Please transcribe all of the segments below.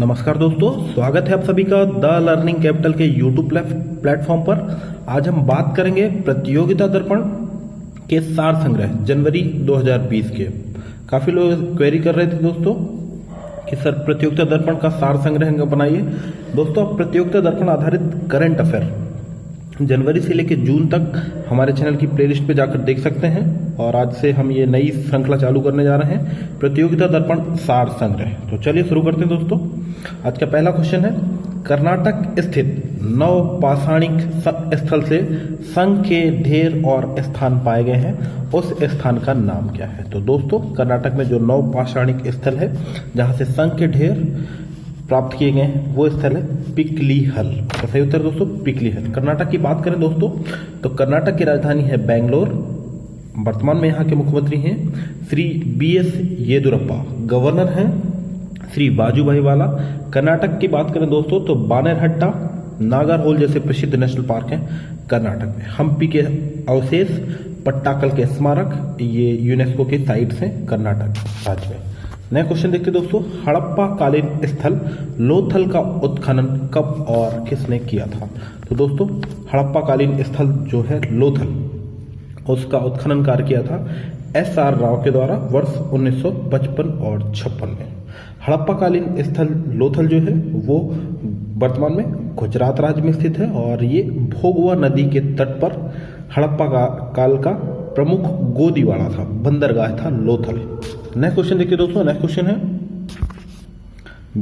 नमस्कार दोस्तों, स्वागत है आप सभी का द लर्निंग कैपिटल के यूट्यूब प्लेटफॉर्म पर। आज हम बात करेंगे प्रतियोगिता दर्पण के सार संग्रह जनवरी 2020 के। काफ़ी लोग क्वेरी कर रहे थे दोस्तों कि सर प्रतियोगिता दर्पण का सार संग्रह बनाइए। दोस्तों आप प्रतियोगिता दर्पण आधारित करंट अफेयर जनवरी से लेकर जून तक हमारे चैनल की प्लेलिस्ट पे जाकर देख सकते हैं। और आज से हम ये नई श्रृंखला चालू करने जा रहे हैं, प्रतियोगिता दर्पण सार संग्रह। तो चलिए शुरू करते हैं दोस्तों। आज का पहला क्वेश्चन है, कर्नाटक स्थित नवपाषाणिक स्थल से संघ के ढेर और स्थान पाए गए हैं, उस स्थान का नाम क्या है? तो दोस्तों कर्नाटक में जो नवपाषाणिक स्थल है जहां से संघ के ढेर प्राप्त किए गए हैं वो स्थल है पिकलीहल। तो सही उत्तर दोस्तों पिकलीहल। कर्नाटक की बात करें दोस्तों तो कर्नाटक की राजधानी है बेंगलोर। वर्तमान में यहाँ के मुख्यमंत्री हैं श्री BS येदुरप्पा। गवर्नर हैं श्री वाजुभाई वाला। कर्नाटक की बात करें दोस्तों तो बानेरहट्टा, नागरहोल जैसे प्रसिद्ध नेशनल पार्क हैं कर्नाटक में। हम्पी के अवशेष, पट्टाकल के स्मारक, ये यूनेस्को के साइट्स हैं कर्नाटक राज्य में। नया क्वेश्चन देखते हैं दोस्तों, हड़प्पा कालीन स्थल लोथल का उत्खनन कब और किसने किया था? तो दोस्तों हड़प्पा कालीन स्थल जो है लोथल, उसका उत्खनन कार्य किया था SR राव के द्वारा वर्ष 1955 और 56 में। हड़प्पा कालीन स्थल लोथल जो है वो वर्तमान में गुजरात राज्य में स्थित है और ये भोगवा नदी के तट पर हड़प्पा काल का प्रमुख गोदीवाड़ा था, बंदरगाह था लोथल। नेक्स्ट क्वेश्चन देखिए दोस्तों। नेक्स्ट क्वेश्चन है,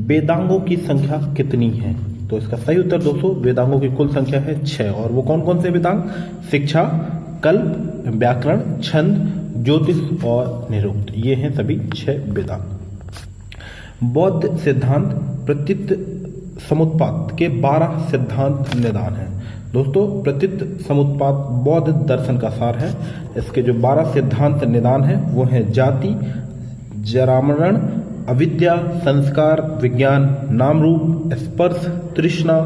वेदांगों की संख्या कितनी है? तो इसका सही उत्तर दोस्तों वेदांगों की कुल संख्या है 6। और वो कौन कौन से वेदांग? शिक्षा, कल्प, व्याकरण, छंद, ज्योतिष और निरुक्त। ये हैं सभी 6 वेदांग। बौद्ध सिद्धांत प्रतीत समुत्पात के 12 सिद्धांत निदान हैं। दोस्तों प्रतीत समुत्पात बौद्ध दर्शन का सार है। इसके जो 12 सिद्धांत निदान हैं वो हैं जाति, जरामरण, अविद्या, संस्कार, विज्ञान, नाम रूप, स्पर्श, तृष्णा,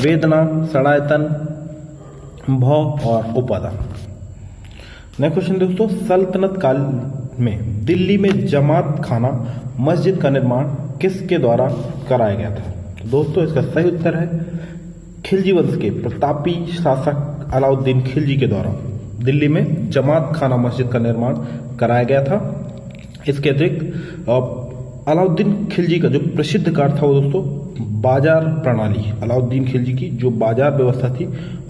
वेदना, षडायतन, भव और उपादान। नेक्स्ट क्वेश्चन दोस्तों, सल्तनत काल में दिल्ली में जमात खाना मस्जिद का निर्माण किसके द्वारा कराया गया था? तो दोस्तों इसका सही उत्तर है खिलजी वंश के प्रतापी शासक अलाउद्दीन खिलजी के द्वारा दिल्ली में जमात खाना मस्जिद का निर्माण कराया गया था। इसके अतिरिक्त अलाउद्दीन खिलजी का जो प्रसिद्ध कार्य था वो दोस्तों बाजार प्रणाली, अलाउद्दीन खिलजी की जो बाजार व्यवस्था थी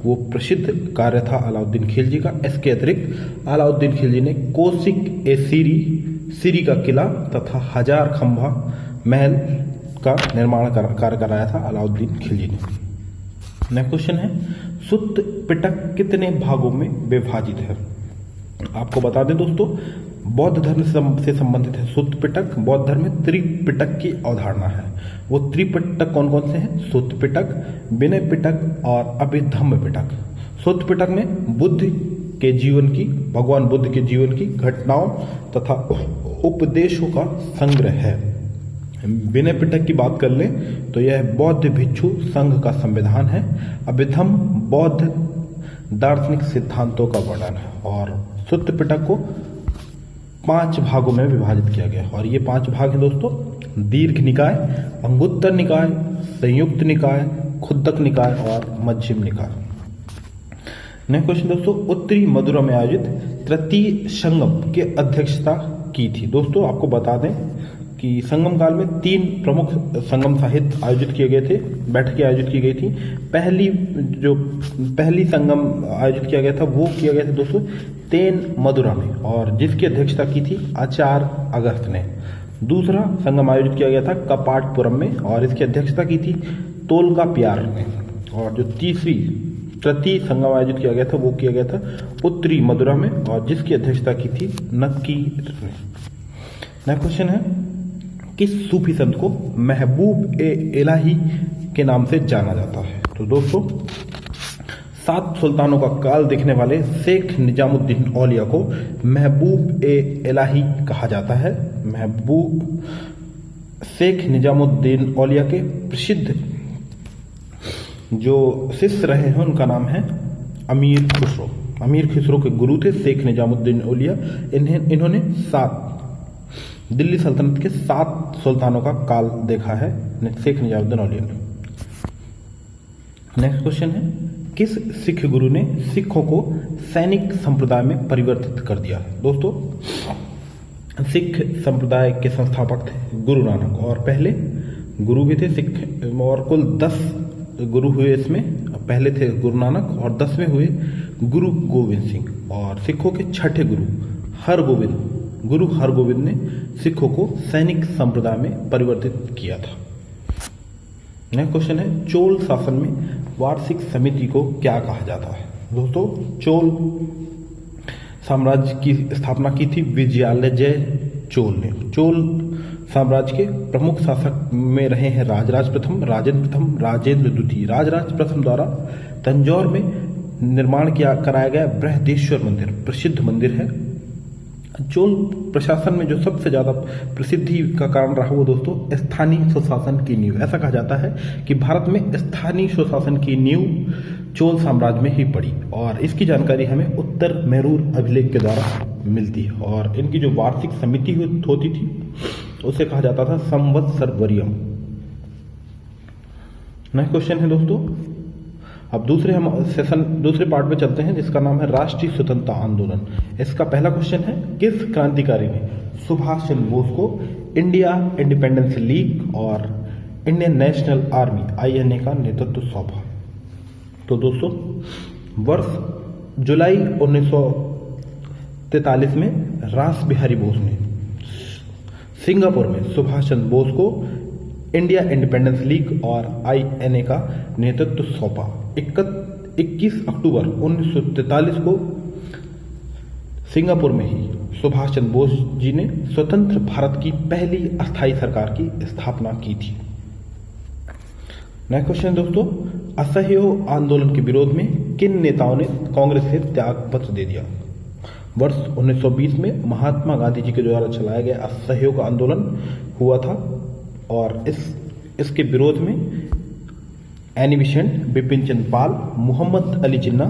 वो प्रसिद्ध कार्य था अलाउद्दीन खिलजी का। इसके अतिरिक्त अलाउद्दीन खिलजी ने कोसिक ए सीरी का किला तथा 1000 खंभा महल का निर्माण कार्य कराया था अलाउद्दीन खिलजी ने। नेक्स्ट क्वेश्चन है, सुत्त पिटक कितने भागों में विभाजित है? आपको बता दें दोस्तों बौद्ध धर्म से संबंधित है सुत्त पिटक। बौद्ध धर्म में त्रिपिटक की अवधारणा है। वो त्रिपिटक कौन कौन से हैं? सुत्त पिटक, विनय पिटक और अभिधम्म पिटक। सुत्त पिटक में बुद्ध के जीवन की, भगवान बुद्ध के जीवन की घटनाओं तथा उपदेशों का संग्रह है। विनय पिटक की बात कर लें तो यह बौद्ध भिक्षु संघ का संविधान है। अभिधम्म बौद्ध दार्शनिक सिद्धांतों का वर्णन है। और सुत्त पिटक को 5 भागों में विभाजित किया गया और ये 5 भाग हैं दोस्तों, दीर्घ निकाय, अंगुत्तर निकाय, संयुक्त निकाय, खुद्दक निकाय और मध्यम निकाय। नेक्स्ट क्वेश्चन दोस्तों, उत्तरी मदुरा में आयोजित तृतीय संगम की अध्यक्षता की थी। दोस्तों आपको बता दें कि संगम काल में 3 प्रमुख संगम साहित्य आयोजित किए गए थे, बैठकें आयोजित की गई थी। पहली संगम आयोजित किया गया था वो किया गया था दोस्तों तेन मदुरा में और जिसकी अध्यक्षता की थी आचार्य अगस्त ने। दूसरा संगम आयोजित किया गया था कपाटपुरम में और इसकी अध्यक्षता की थी तोलगा प्यार ने। और जो तृतीय संगम आयोजित किया गया था वो किया गया था उत्तरी मदुरा में और जिसकी अध्यक्षता की थी नक्कीर ने। नेक्स्ट क्वेश्चन है, किस सूफी संत को महबूब ए इलाही के नाम से जाना जाता है? तो दोस्तों 7 सुल्तानों का काल देखने वाले शेख निजामुद्दीन औलिया को महबूब ए इलाही कहा जाता है। महबूब शेख निजामुद्दीन औलिया के प्रसिद्ध जो शिष्य रहे हैं उनका नाम है अमीर खुसरो। अमीर खुसरो के गुरु थे शेख निजामुद्दीन औलिया। इन्होंने 7 दिल्ली सल्तनत के 7 सुल्तानों का काल देखा है शेख निजामुद्दीन औलिया ने। नेक्स्ट क्वेश्चन है, किस सिख गुरु ने सिखों को सैनिक संप्रदाय में परिवर्तित कर दिया? दोस्तों, सिख संप्रदाय के संस्थापक थे गुरु नानक, और पहले गुरु भी थे सिख, और कुल 10 गुरु हुए इसमें। पहले थे गुरु नानक और 10वें हुए गुरु गोविंद सिंह, और सिखों के छठे गुरु गुरु हरगोविंद ने सिखों को सैनिक संप्रदाय में परिवर्तित किया था। नेक्स्ट क्वेश्चन है, चोल शासन में वार्षिक समिति को क्या कहा जाता है? दोस्तों, चोल साम्राज्य की स्थापना की थी विजयालय चोल ने। चोल साम्राज्य के प्रमुख शासक में रहे हैं राजराज प्रथम, राजेंद्र प्रथम, राजेंद्र द्वितीय। राजराज प्रथम द्वारा तंजौर में निर्माण कराया गया बृहदेश्वर मंदिर प्रसिद्ध मंदिर है। चोल प्रशासन में जो सबसे ज्यादा प्रसिद्धि का कारण रहा वो दोस्तों स्थानीय स्वशासन की नींव। ऐसा कहा जाता है कि भारत में स्थानीय स्वशासन की नींव चोल साम्राज्य में ही पड़ी, और इसकी जानकारी हमें उत्तर मेरूर अभिलेख के द्वारा मिलती है। और इनकी जो वार्षिक समिति होती थी उसे कहा जाता था संवत्सरवर्यम। नेक्स्ट क्वेश्चन है दोस्तों, अब दूसरे पार्ट में चलते हैं जिसका नाम है राष्ट्रीय स्वतंत्रता आंदोलन। इसका पहला क्वेश्चन है, किस क्रांतिकारी ने सुभाष चंद्र बोस को इंडिया इंडिपेंडेंस लीग और इंडियन नेशनल आर्मी INA का नेतृत्व सौंपा? तो दोस्तों, वर्ष जुलाई 1943 में रास बिहारी बोस ने सिंगापुर में सुभाष चंद्र बोस को इंडिया इंडिपेंडेंस लीग और INA का नेतृत्व सौंपा। 21 अक्टूबर 1943 को सिंगापुर में ही सुभाष चंद्र बोस जी ने स्वतंत्र भारत की पहली अस्थायी सरकार की स्थापना की थी। नेक्स्ट क्वेश्चन दोस्तों, असहयोग आंदोलन के विरोध में किन नेताओं ने कांग्रेस से त्याग पत्र दे दिया? वर्ष 1920 में महात्मा गांधी जी के द्वारा चलाया गया असहयोग आंदोलन हुआ था, और इसके विरोध में Annie Besant, Bipin Chandra Pal, Mohammad Ali Jinnah,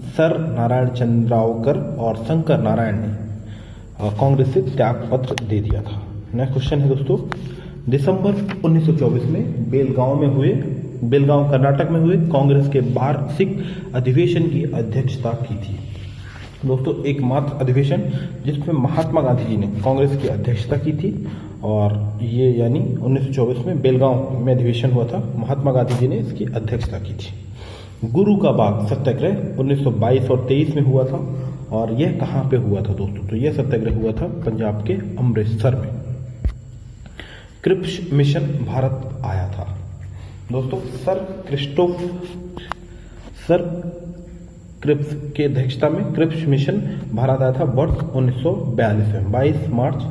sir Narayan चंद्रावकर और शंकर नारायण ने कांग्रेस से त्याग पत्र दे दिया था। नेक्स्ट क्वेश्चन है दोस्तों, दिसंबर 1924 में बेलगांव कर्नाटक में हुए कांग्रेस के वार्षिक अधिवेशन की अध्यक्षता की थी। दोस्तों, एकमात्र अधिवेशन जिसमें महात्मा गांधी जी ने कांग्रेस की अध्यक्षता की थी, और ये यानी 1924 में बेलगांव में अधिवेशन हुआ था, महात्मा गांधी जी ने इसकी अध्यक्षता की थी। गुरु का बाग सत्याग्रह 1922 और 23 में हुआ था, और यह कहाँ पे हुआ था दोस्तों? तो यह सत्याग्रह हुआ था पंजाब के अमृतसर में। क्रिप्स मिशन भारत आया था दोस्तों, सर क्रिप्स की अध्यक्षता में क्रिप्स मिशन भारत आया था वर्ष 1942 में। 22 मार्च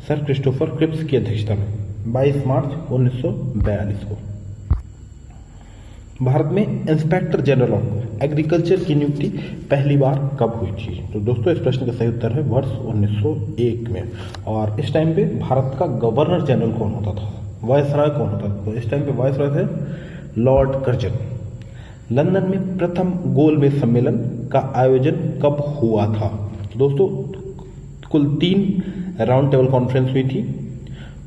सर क्रिस्टोफर क्रिप्स की अध्यक्षता में 22 मार्च 1942 को। भारत में इंस्पेक्टर जनरल ऑफ एग्रीकल्चर की नियुक्ति पहली बार कब हुई थी? तो दोस्तों, इस प्रश्न का सही उत्तर है वर्ष 1901 में। और इस टाइम पे भारत का गवर्नर जनरल कौन होता था, वायसराय कौन होता था? तो इस टाइम पे वायसराय थे लॉर्ड कर्जन। लंदन में प्रथम गोलमेज सम्मेलन का आयोजन कब हुआ था? दोस्तों, कुल 3 राउंड टेबल कॉन्फ्रेंस हुई थी।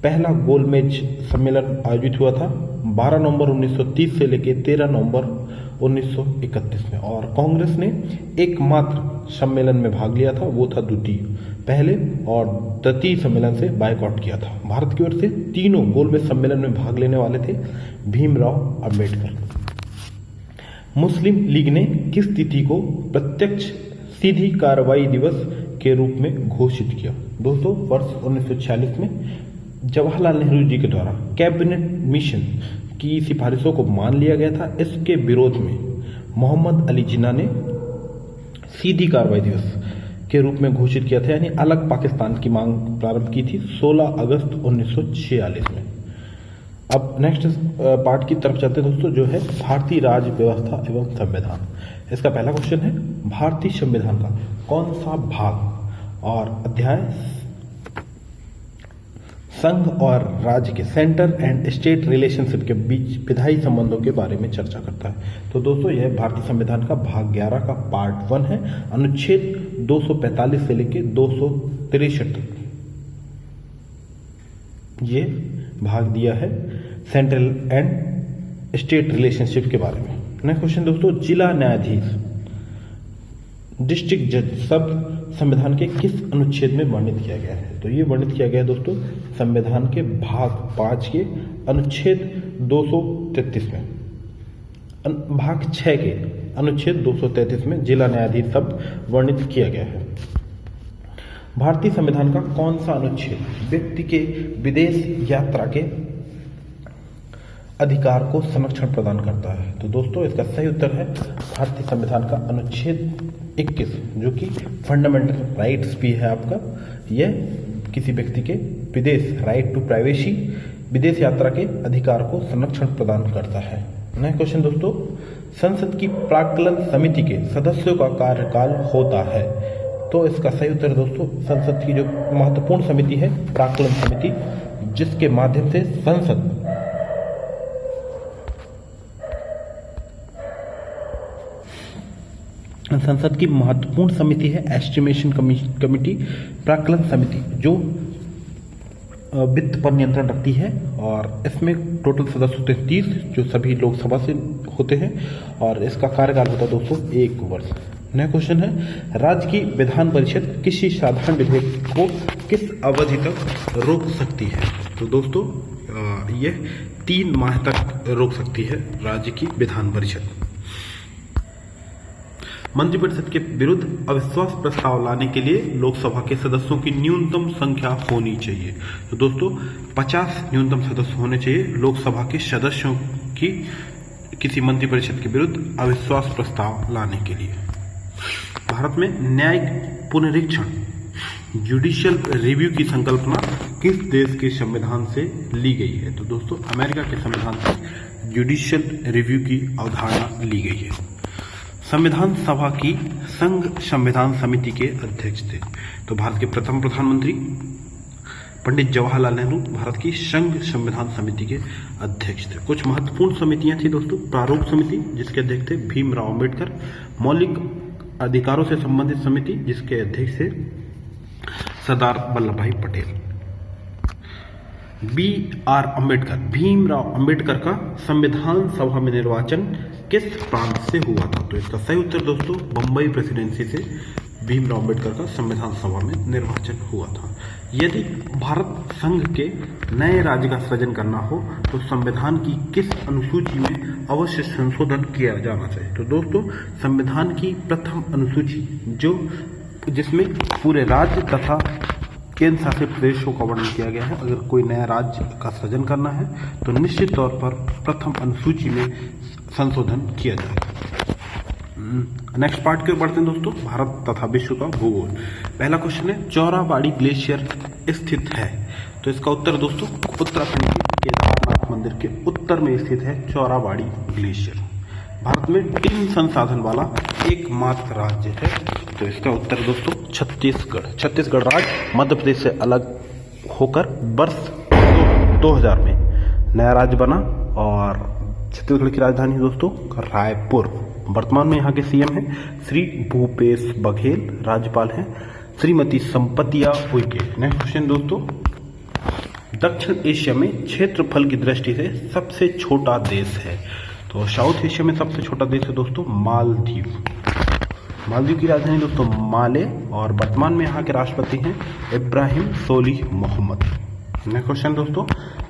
पहला गोलमेज सम्मेलन आयोजित हुआ था 12 नवंबर 1930 से लेकर 13 नवंबर 1931 में, और कांग्रेस ने एकमात्र सम्मेलन में भाग लिया था, वो था द्वितीय। पहले और तृतीय सम्मेलन से बायकॉट किया था। भारत की ओर से तीनों गोलमेज सम्मेलन में भाग लेने वाले थे भीमराव अंबेडकर। मुस्लिम लीग ने किस तिथि को प्रत्यक्ष सीधी कार्रवाई दिवस के रूप में घोषित किया? दोस्तों, वर्ष 1946 में जवाहरलाल नेहरू जी के द्वारा कैबिनेट मिशन की सिफारिशों को मान लिया गया था। इसके विरोध में मोहम्मद अली जिन्ना ने सीधी कार्रवाई दिवस के रूप में घोषित किया था, यानी अलग पाकिस्तान की मांग प्रारंभ की थी 16 अगस्त 1946 में। अब नेक्स्ट पार्ट की तरफ चलते दोस्तों, जो है भारतीय राज्य व्यवस्था एवं संविधान। इसका पहला क्वेश्चन है, भारतीय संविधान का कौन सा भाग और अध्याय संघ और राज्य के सेंटर एंड स्टेट रिलेशनशिप के बीच विधायी संबंधों के बारे में चर्चा करता है? तो दोस्तों, यह भारतीय संविधान का भाग 11 का पार्ट 1 है, अनुच्छेद 245 से लेकर 263 तक। ये भाग दिया है सेंट्रल एंड स्टेट रिलेशनशिप के बारे में। नेक्स्ट क्वेश्चन दोस्तों, जिला न्यायाधीश डिस्ट्रिक्ट जज शब्द संविधान के किस अनुच्छेद में वर्णित किया गया है? तो ये वर्णित किया गया है दोस्तों संविधान के भाग 5 के अनुच्छेद 233 में, भाग 6 के अनुच्छेद 233 में जिला न्यायाधीश शब्द वर्णित किया गया है। भारतीय संविधान का कौन सा अनुच्छेद व्यक्ति के विदेश यात्रा के अधिकार को संरक्षण प्रदान करता है? तो दोस्तों इसका सही उत्तर है भारतीय संविधान का अनुच्छेद 21, जो कि फंडामेंटल राइट्स भी है आपका। यह किसी व्यक्ति के विदेश राइट टू प्राइवेसी विदेश यात्रा के अधिकार को संरक्षण प्रदान करता है। नेक्स्ट क्वेश्चन दोस्तों, संसद की प्राक्कलन समिति के सदस्यों का कार्यकाल होता है? तो इसका सही उत्तर दोस्तों संसद की जो महत्वपूर्ण समिति है प्राक्कलन समिति, जिसके माध्यम से संसद की महत्वपूर्ण समिति है एस्टिमेशन कमिटी, प्राक्कलन समिति, जो वित्त पर नियंत्रण रखती है। और इसमें टोटल सदस्य होते हैं 30, जो सभी लोकसभा से होते हैं, और इसका कार्यकाल होता है दोस्तों 1 वर्ष। नया क्वेश्चन है, राज्य की विधान परिषद किसी साधारण विधेयक को किस अवधि तक रोक सकती है? तो दोस्तों यह 3 माह तक रोक सकती है राज्य की विधान परिषद। मंत्रिपरिषद के विरुद्ध अविश्वास प्रस्ताव लाने के लिए लोकसभा के सदस्यों की न्यूनतम संख्या होनी चाहिए। तो दोस्तों 50 न्यूनतम सदस्य होने चाहिए लोकसभा के सदस्यों की किसी मंत्रिपरिषद के विरुद्ध अविश्वास प्रस्ताव लाने के लिए। भारत में न्यायिक पुनरीक्षण जुडिशियल रिव्यू की संकल्पना किस देश के संविधान से ली गई है? तो दोस्तों अमेरिका के संविधान से जुडिशियल रिव्यू की अवधारणा ली गई है। संविधान सभा की संघ संविधान समिति के अध्यक्ष थे? तो भारत के प्रथम प्रधानमंत्री पंडित जवाहरलाल नेहरू भारत की संघ संविधान समिति के अध्यक्ष थे। कुछ महत्वपूर्ण समितियां थी दोस्तों, प्रारूप समिति जिसके अध्यक्ष थे भीमराव अंबेडकर, मौलिक अधिकारों से संबंधित समिति जिसके अध्यक्ष थे सरदार वल्लभ भाई पटेल। B.R. अम्बेडकर, भीमराव अंबेडकर का संविधान सभा में निर्वाचन किस प्रांत से हुआ था? तो इसका सही उत्तर दोस्तों बंबई प्रेसिडेंसी से भीमराव अंबेडकर का संविधान सभा में निर्वाचन हुआ था। यदि भारत संघ के नए राज्य का सृजन करना हो तो संविधान की किस अनुसूची में अवश्य संशोधन किया जाना चाहिए? तो दोस्तों संविधान की प्रथम अनुसूची जिसमें पूरे राज्य तथा केंद्र शासित प्रदेशों का वर्णन किया गया है। अगर कोई नया राज्य का सृजन करना है तो निश्चित तौर पर प्रथम अनुसूची में संशोधन किया जाएगा। नेक्स्ट पार्ट की ओर बढ़ते हैं दोस्तों, भारत तथा विश्व का भूगोल। पहला क्वेश्चन है, चौराबाड़ी ग्लेशियर स्थित है? तो इसका उत्तर दोस्तों उत्तराखंड के केदारनाथ मंदिर के उत्तर में स्थित है चौराबाड़ी ग्लेशियर। भारत में टिन संसाधन वाला एकमात्र राज्य है? तो इसका उत्तर दोस्तों छत्तीसगढ़ राज्य मध्य प्रदेश से अलग होकर वर्ष 2000 में नया राज्य बना और छत्तीसगढ़ की राजधानी दोस्तों रायपुर। वर्तमान में यहाँ के सीएम हैं श्री भूपेश बघेल, राज्यपाल हैं श्रीमती संपतिया उइके। नेक्स्ट क्वेश्चन दोस्तों, दक्षिण एशिया में क्षेत्रफल की दृष्टि से सबसे छोटा देश है? तो साउथ एशिया में सबसे छोटा देश है दोस्तों मालदीव। मालदीव की राजधानी दोस्तों माले और वर्तमान में यहाँ के राष्ट्रपति हैं इब्राहिम सोलिह मोहम्मद। नेक्स्ट क्वेश्चन दोस्तों,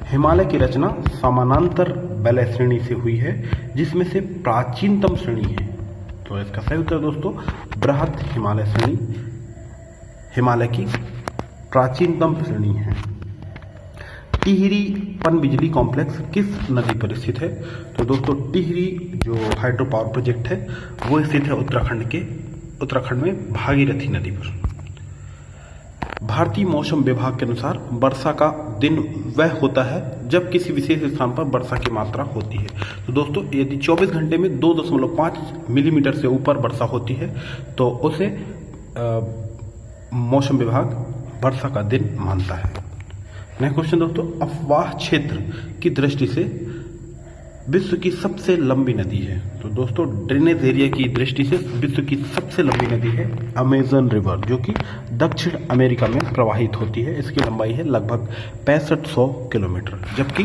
हिमालय की रचना समानांतर वलय श्रेणी से हुई है जिसमें से प्राचीनतम श्रेणी है? तो इसका सही उत्तर दोस्तों बृहत हिमालय श्रेणी हिमालय की प्राचीनतम श्रेणी है। टिहरी पनबिजली कॉम्प्लेक्स किस नदी पर स्थित है? तो दोस्तों टिहरी जो हाइड्रो पावर प्रोजेक्ट है वो स्थित है उत्तराखंड में भागीरथी नदी पर। भारतीय मौसम विभाग के अनुसार वर्षा का दिन वह होता है जब किसी विशेष स्थान पर वर्षा की मात्रा होती है। तो दोस्तों यदि 24 घंटे में 2.5 मिलीमीटर से ऊपर वर्षा होती है तो उसे मौसम विभाग वर्षा का दिन मानता है। नेक्स्ट क्वेश्चन दोस्तों, अफवाह क्षेत्र की दृष्टि से विश्व की सबसे लंबी नदी है? तो दोस्तों ड्रेनेज एरिया की दृष्टि से विश्व की सबसे लंबी नदी है अमेजन रिवर, जो कि दक्षिण अमेरिका में प्रवाहित होती है। इसकी लंबाई है लगभग 6500 किलोमीटर। जबकि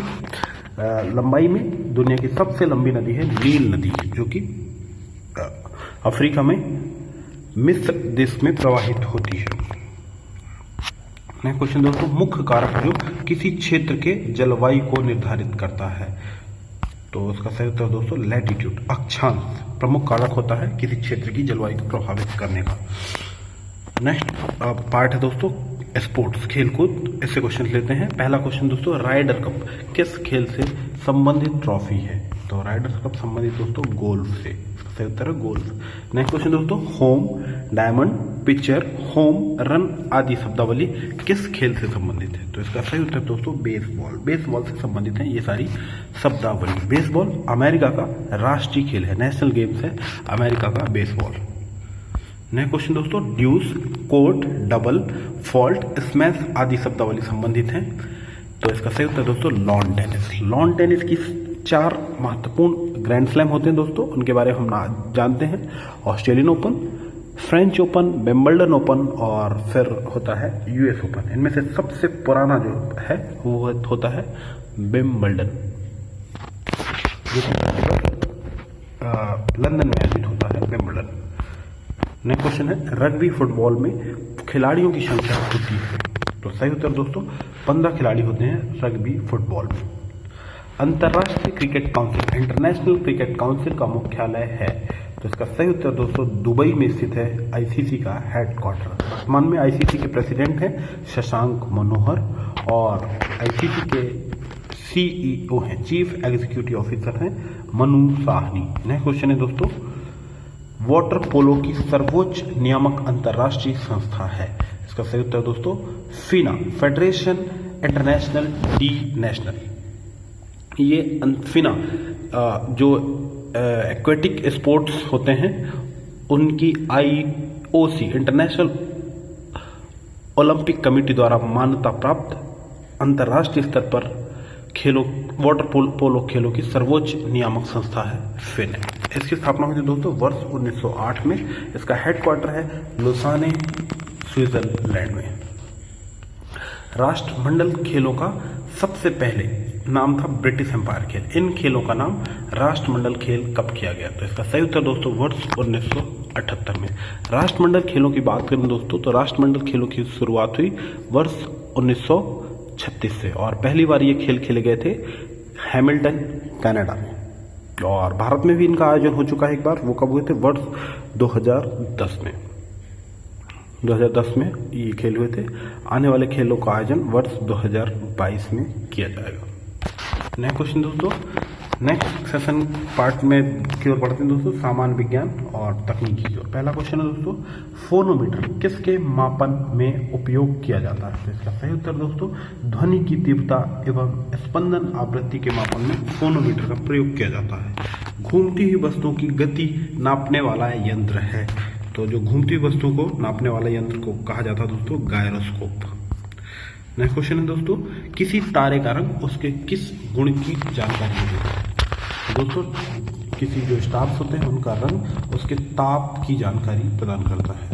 लंबाई में दुनिया की सबसे लंबी नदी है नील नदी, जो कि अफ्रीका में मिस्र देश में प्रवाहित होती है। नेक्स्ट क्वेश्चन दोस्तों, मुख्य कारक जो किसी क्षेत्र के जलवायु को निर्धारित करता है? तो उसका सही उत्तर दोस्तों लैटिट्यूड, अक्षांश प्रमुख कारक होता है किसी क्षेत्र की जलवायु को प्रभावित करने का। नेक्स्ट पार्ट है दोस्तों स्पोर्ट्स, खेलकूद। इससे क्वेश्चन लेते हैं। पहला क्वेश्चन दोस्तों, राइडर कप किस खेल से संबंधित ट्रॉफी है? तो राइडर कप संबंधित दोस्तों गोल्फ से। सही उत्तर है गोल्फ। नेक्स्ट क्वेश्चन दोस्तों, home, diamond, picture, home run आदि शब्दावली किस खेल से संबंधित है? तो इसका सही उत्तर दोस्तों बेसबॉल, बेसबॉल से संबंधित है ये सारी शब्दावली। बेसबॉल अमेरिका का राष्ट्रीय खेल है, नेशनल गेम्स है अमेरिका का बेसबॉल। नेक्स्ट क्वेश्चन दोस्तों, ड्यूस, कोर्ट, डबल, फॉल्ट, स्मैश आदि शब्दावली संबंधित हैं। तो इसका सही उत्तर दोस्तों लॉन टेनिस। लॉन टेनिस की 4 महत्वपूर्ण ग्रैंड स्लैम होते हैं दोस्तों, उनके बारे में हम जानते हैं। Australian open, French open, Wimbledon open और फिर होता है यूएस ओपन। इनमें से सबसे पुराना जो है वो होता है विंबलडन, जो लंदन में आयोजित होता है विंबलडन। नेक्स्ट क्वेश्चन है, रग्बी फुटबॉल में खिलाड़ियों की संख्या होती है? तो सही उत्तर दोस्तों 15 खिलाड़ी होते हैं रग्बी फुटबॉल में। अंतर्राष्ट्रीय cricket council, international cricket council का मुख्यालय है? तो इसका सही उत्तर दोस्तों दुबई में स्थित है आईसीसी का हेडक्वार्टर। वर्तमान में आईसीसी के प्रेसिडेंट हैं शशांक मनोहर और आईसीसी के सीईओ हैं, चीफ एग्जीक्यूटिव ऑफिसर हैं मनु साहनी। नेक्स्ट क्वेश्चन है दोस्तों, वाटर पोलो की सर्वोच्च नियामक अंतर्राष्ट्रीय संस्था है? इसका सही उत्तर दोस्तों फीना, फेडरेशन इंटरनेशनल डी नेशनल। ये फीना जो एक्वेटिक स्पोर्ट्स होते हैं उनकी आईओसी इंटरनेशनल ओलंपिक कमेटी द्वारा मान्यता प्राप्त अंतर्राष्ट्रीय स्तर पर खेलों वाटर पोलो खेलों की सर्वोच्च नियामक संस्था है फिन। इसकी स्थापना हुई थी दोस्तों वर्ष 1908 में। इसका हेडक्वार्टर है लुसाने, स्विट्जरलैंड में। राष्ट्रमंडल खेलों का सबसे पहले नाम था ब्रिटिश एम्पायर खेल। इन खेलों का नाम राष्ट्रमंडल खेल कब किया गया? तो इसका सही उत्तर दोस्तों वर्ष 1978 में। राष्ट्रमंडल खेलों की बात करें दोस्तों तो राष्ट्रमंडल खेलों की शुरुआत हुई वर्ष 1936 से और पहली बार ये खेल खेले गए थे हैमिल्टन कनाडा में। और भारत में भी इनका आयोजन हो चुका है एक बार, वो कब हुए थे? वर्ष 2010 में। 2010 में ये खेल हुए थे। आने वाले खेलों का आयोजन वर्ष 2022 में किया जाएगा। नेक्स्ट क्वेश्चन दोस्तों, नेक्स्ट सेशन पार्ट में की ओर बढ़ते हैं दोस्तों, सामान्य विज्ञान और तकनीकी की ओर। पहला क्वेश्चन है दोस्तों, फोनोमीटर किसके मापन में उपयोग किया जाता है? तो इसका सही उत्तर दोस्तों ध्वनि की तीव्रता एवं स्पंदन आवृत्ति के मापन में फोनोमीटर का प्रयोग किया जाता है। घूमती हुई वस्तुओं की गति नापने वाला यंत्र है। तो जो घूमती हुई वस्तु को नापने वाला यंत्र को कहा जाता है दोस्तों गायरोस्कोप। नेक्स्ट क्वेश्चन है दोस्तों, किसी तारे का रंग उसके किस गुण की जानकारी देता है? दोस्तों किसी जो स्टार्स होते हैं उनका रंग उसके ताप की जानकारी प्रदान करता है।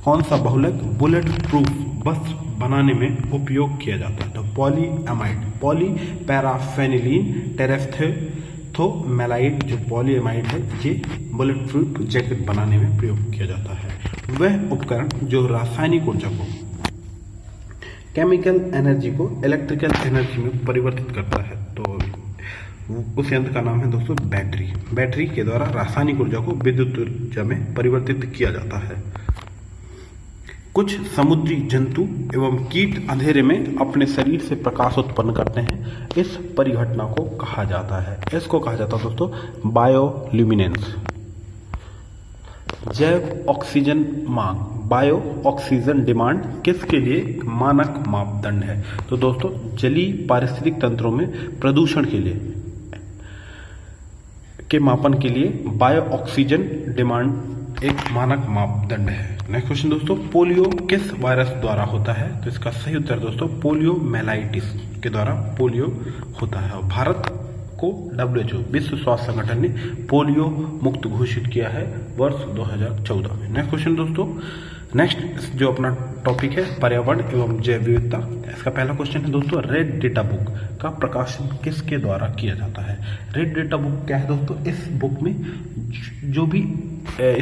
कौन सा बहुलक बुलेट प्रूफ बस बनाने में उपयोग किया जाता है? तो पॉलीएमाइड, पॉली पैराफेनिलीन टेरेफ्थेथोमेलाइड जो पॉलीएमाइड है ये बुलेट प्रूफ जैकेट बनाने में प्रयोग किया जाता है। वह उपकरण जो रासायनिक ऊर्जा को केमिकल एनर्जी को इलेक्ट्रिकल एनर्जी में परिवर्तित करता है, तो उस यंत्र का नाम है दोस्तों बैटरी। बैटरी के द्वारा रासायनिक ऊर्जा को विद्युत ऊर्जा में परिवर्तित किया जाता है। कुछ समुद्री जंतु एवं कीट अंधेरे में अपने शरीर से प्रकाश उत्पन्न करते हैं। इस परिघटना को कहा जाता है, इसको कहा जाता है दोस्तों बायोल्यूमिनेंस। जैव ऑक्सीजन मांग, बायो ऑक्सीजन डिमांड किसके लिए मानक मापदंड है? तो दोस्तों जलीय पारिस्थितिक तंत्रों में प्रदूषण के लिए के मापन के लिए बायो ऑक्सीजन डिमांड एक मानक मापदंड है। नेक्स्ट क्वेश्चन दोस्तों, पोलियो किस वायरस द्वारा होता है? तो इसका सही उत्तर दोस्तों पोलियो मेलाइटिस के द्वारा पोलियो होता है। और भारत को WHO विश्व स्वास्थ्य संगठन ने पोलियो मुक्त घोषित किया है वर्ष 2014 में। नेक्स्ट क्वेश्चन दोस्तों, नेक्स्ट जो अपना टॉपिक है पर्यावरण एवं जैव विविधता, इसका पहला क्वेश्चन है दोस्तों, रेड डेटा बुक का प्रकाशन किसके द्वारा किया जाता है। रेड डेटा बुक क्या है दोस्तों, इस बुक में जो भी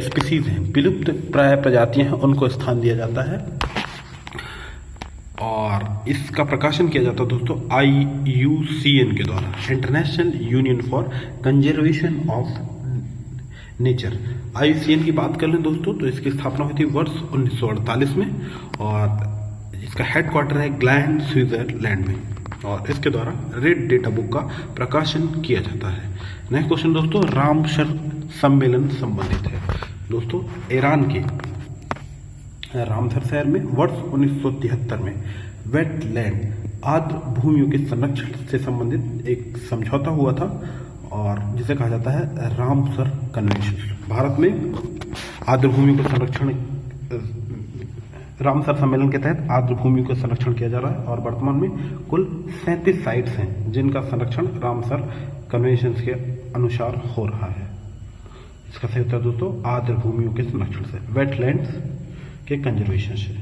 स्पीसीज हैं, विलुप्त प्राय प्रजातियां हैं, उनको स्थान दिया जाता है और इसका प्रकाशन किया जाता है दोस्तों IUCN के द्वारा, international union for conservation of nature. IUCN की बात कर लें दोस्तों तो इसकी स्थापना हुई थी वर्ष 1948 में और इसका हेडक्वार्टर है ग्लैंड, स्विट्जरलैंड में और इसके द्वारा रेड डेटा बुक का प्रकाशन किया जाता है। नेक्स्ट क्वेश्चन दोस्तों, रामसर सम्मेलन संबंधित है दोस्तों, ईरान के रामसर शहर में वर्ष 1973 में वेटलैंड आर्द्र भूमियों के संरक्षण से संबंधित एक समझौता हुआ था और जिसे कहा जाता है रामसर कन्वेंशन। भारत में आर्द्र भूमि को संरक्षण, रामसर सम्मेलन के तहत आर्द्र भूमि को संरक्षण किया जा रहा है और वर्तमान में कुल 37 साइट्स हैं जिनका संरक्षण रामसर कन्वेंशन के अनुसार हो रहा है। इसका सही उत्तर दोस्तों आर्द्र भूमियों के संरक्षण से, वेटलैंड्स के कंजर्वेशन से।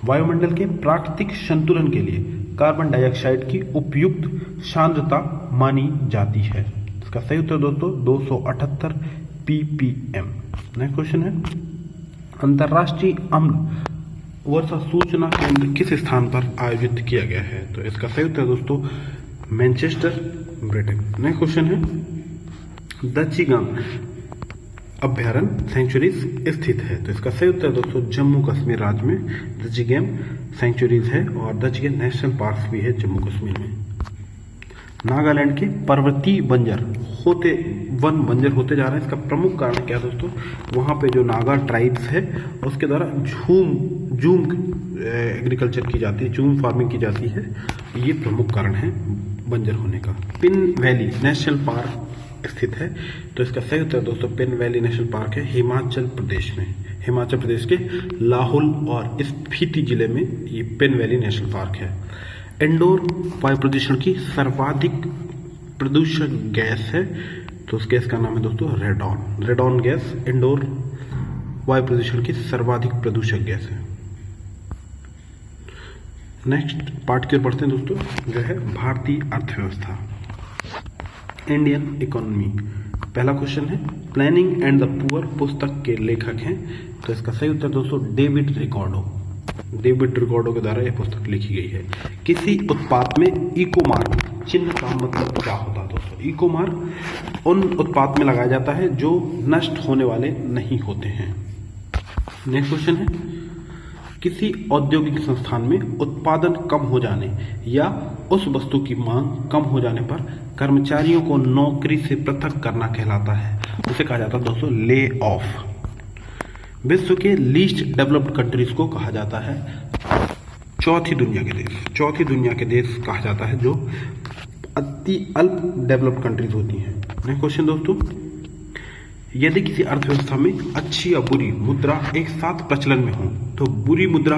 वायुमंडल के प्राकृतिक संतुलन के लिए कार्बन डाइऑक्साइड की उपयुक्त सांद्रता मानी जाती है। इसका सही उत्तर दोस्तों 278 ppm। नेक्स्ट क्वेश्चन है, अंतर्राष्ट्रीय अम्ल वर्षा सूचना केंद्र किस स्थान पर आयोजित किया गया है। तो इसका सही उत्तर दोस्तों मैनचेस्टर, ब्रिटेन। नेक्स्ट क्वेश्चन है, दच्चीगांग अभ्यारण्य सेंचुरीज स्थित है। तो इसका सही उत्तर दोस्तों जम्मू कश्मीर राज्य में दच्चीगैम सेंचुरीज है और दच्चीगैम नेशनल पार्क भी है जम्मू कश्मीर में। नागालैंड के पर्वतीय बंजर होते जा रहे हैं। इसका प्रमुख कारण क्या है दोस्तों, वहाँ पे जो नागा ट्राइब्स है उसके द्वारा जूम एग्रीकल्चर की जाती है, जूम फार्मिंग की जाती है, ये प्रमुख कारण है बंजर होने का। पिन वैली नेशनल पार्क स्थित है। तो इसका सही उत्तर दोस्तों पिन वैली नेशनल पार्क है हिमाचल प्रदेश में, हिमाचल प्रदेश के लाहौल और स्पीति जिले में ये पिन वैली नेशनल पार्क है। इंडोर वायु प्रदूषण की सर्वाधिक प्रदूषक गैस है, तो उस गैस का नाम है दोस्तों रेडॉन। रेडॉन गैस इंडोर वायु प्रदूषण की सर्वाधिक प्रदूषक गैस है। नेक्स्ट पार्ट की ओर बढ़ते हैं दोस्तों, जो है भारतीय अर्थव्यवस्था, इंडियन इकोनॉमी। पहला क्वेश्चन है, प्लानिंग एंड द पुअर पुस्तक के लेखक हैं। तो इसका सही उत्तर दोस्तों डेविड रिकॉर्डो। डेविड रिकॉर्डो के द्वारा यह पुस्तक लिखी गई है। किसी उत्पाद में इको मार्क चिन्ह का मतलब क्या होता है दोस्तों। इको मार्क उन उत्पाद में लगाया जाता है जो नष्ट होने वाले नहीं होते हैं। नेक्स्ट क्वेश्चन है, किसी औद्योगिक संस्थान में उत्पादन कम हो जाने या उस वस्तु की मांग कम हो जाने पर कर्मचारियों को नौकरी से पृथक करना कहलाता है, उसे कहा जाता है दोस्तों ले ऑफ। विश्व के लीस्ट डेवलप्ड कंट्रीज को कहा जाता है चौथी दुनिया के देश। चौथी दुनिया के देश कहा जाता है जो अति अल्प डेवलप्ड कंट्रीज होती हैं। नेक्स्ट क्वेश्चन दोस्तों, यदि किसी अर्थव्यवस्था में अच्छी या बुरी मुद्रा एक साथ प्रचलन में हो तो बुरी मुद्रा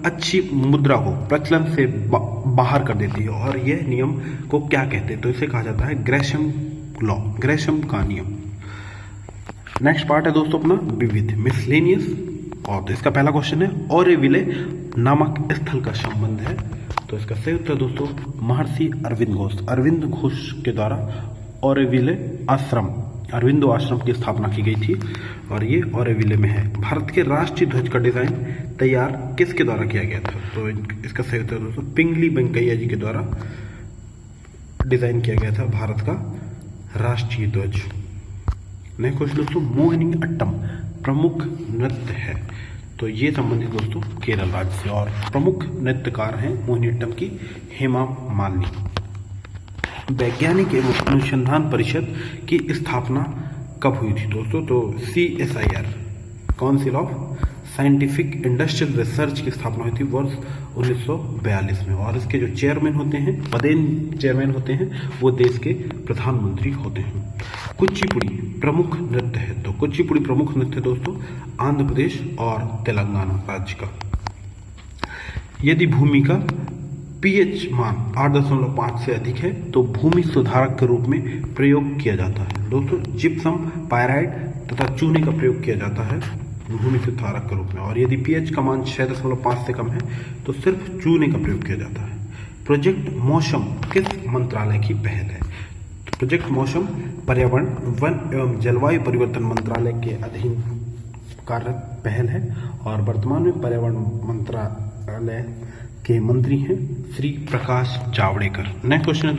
अच्छी मुद्रा को प्रचलन से बाहर कर देती है और यह नियम को क्या कहते हैं। तो इसे कहा जाता है ग्रेशम लॉ, ग्रेशम का नियम। नेक्स्ट पार्ट है दोस्तों अपना विविध, मिसलेनियस। और इसका पहला क्वेश्चन है, ओरेविले नामक स्थल का संबंध है। तो इसका सही उत्तर दोस्तों महर्षि अरविंद घोष के द्वारा ओरेविले आश्रम, अरविंदो आश्रम की स्थापना की गई थी और ये ओरेविले में है। भारत के राष्ट्रीय ध्वज का डिजाइन तैयार किसके द्वारा किया गया था। तो इसका सही उत्तर दोस्तों पिंगली वेंकैया जी के द्वारा डिजाइन किया गया था भारत का राष्ट्रीय ध्वज। नेक्स्ट क्वेश्चन दोस्तों, मोहिनी अट्टम प्रमुख नृत्य है। तो ये संबंधित दोस्तों केरल राज्य से और प्रमुख नृत्यकार हैं मोहिनी अट्टम की हेमा मालिनी। वैज्ञानिक एवं अनुसंधान परिषद की स्थापना कब हुई थी दोस्तों। तो CSIR council of scientific industrial research की स्थापना हुई थी वर्ष 1942 में और इसके जो चेयरमैन होते हैं, पदेन चेयरमैन होते हैं, वो देश के प्रधानमंत्री होते हैं। कुचिपुड़ी प्रमुख नृत्य है। तो कुचिपुड़ी प्रमुख नृत्य दोस्तों आंध्र प्रदेश और तेलंगाना राज्य का। यदि भूमि का पीएच मान 8.5 से अधिक है तो भूमि सुधारक के रूप में प्रयोग किया जाता है। दोस्तों जिप्सम, पायराइट तथा चूने का प्रयोग किया जाता है भूमि सुधारक के रूप में, और यदि पीएच का मान 6.5 से कम है तो सिर्फ चूने का प्रयोग किया जाता है। प्रोजेक्ट मौसम किस मंत्रालय की पहल है? तो प्रोजेक्ट मौसम पर्यावरण, वन एवं जलवायु परिवर्तन मंत्रालय के अधीन कार्य पहल है और वर्तमान में पर्यावरण मंत्रालय के मंत्री हैं श्री प्रकाश जावड़ेकर। नेक्स्ट क्वेश्चन है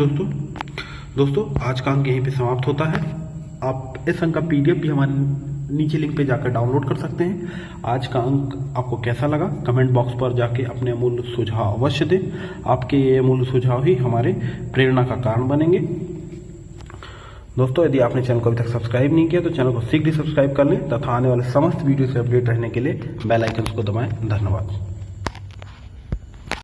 दोस्तों आज का अंक यहीं पे समाप्त होता है। आप इस अंक का पीडीएफ भी हमारे नीचे लिंक पे जाकर डाउनलोड कर सकते हैं। आज का अंक आपको कैसा लगा कमेंट बॉक्स पर जाके अपने अमूल्य सुझाव अवश्य दें। आपके ये अमूल्य सुझाव ही हमारे प्रेरणा का कारण बनेंगे। दोस्तों यदि आपने चैनल को अभी तक सब्सक्राइब नहीं किया तो चैनल को शीघ्र सब्सक्राइब कर लें तथा आने वाले समस्त वीडियो से अपडेट रहने के लिए बेल आइकन को दबाएं। धन्यवाद।